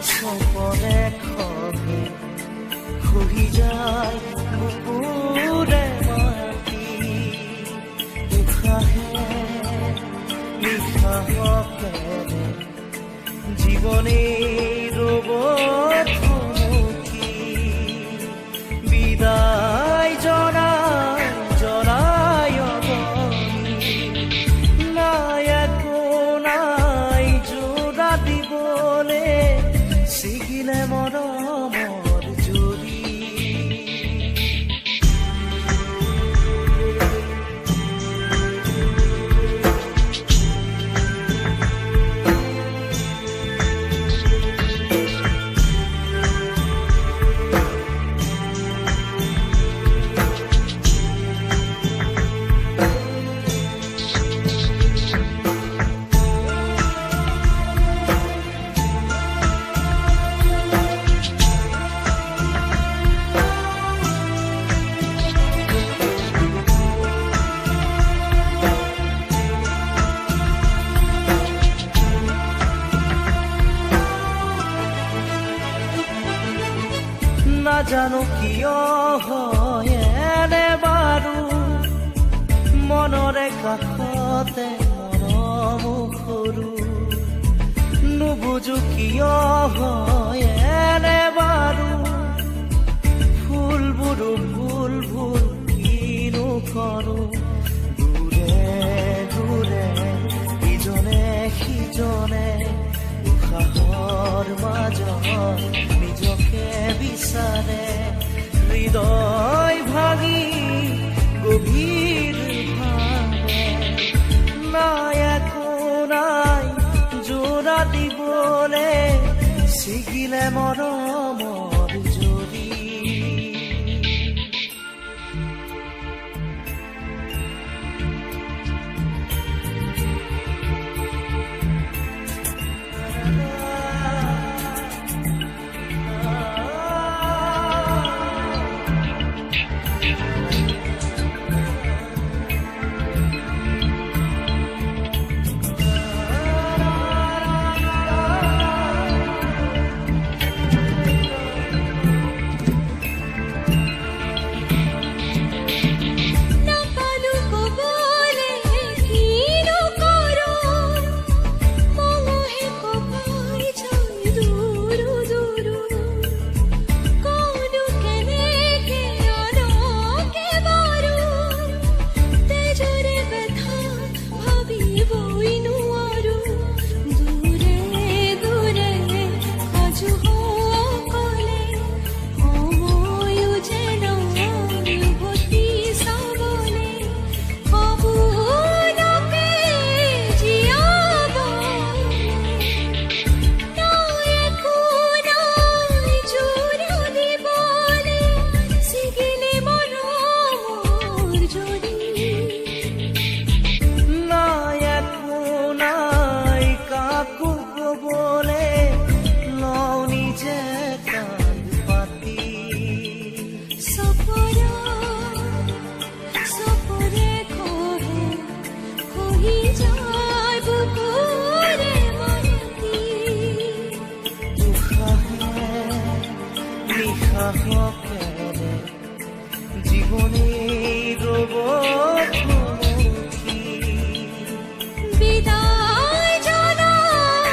চপনে খগে খহি যায় বুকুৰে মাটি উশাহে নিশাহকে জীৱনে ৰব থমকি বিদায় জনাই জনাই নাই একো নাই যোৰা দিবলে ছিগিলে মৰমৰ জুৰি নাজানো কিয় হয় এনে বাৰু মনৰে কাষতে মৰমো সৰু নুবুজো কিয় হয় এনে বাৰু ফুলবোৰো ভুল ভুল কিনো কৰো দূৰে দূৰে ইজনে সিজনে উশাহৰ মাজত নিজকে বিচাৰে হৃদয় ভাঙি গভীৰ ভাৱে নাই একো নাই যোৰা দিবলে ছিগিলে মৰমৰ জুৰি জীবনে ৰব থমকি বিদায় জানাই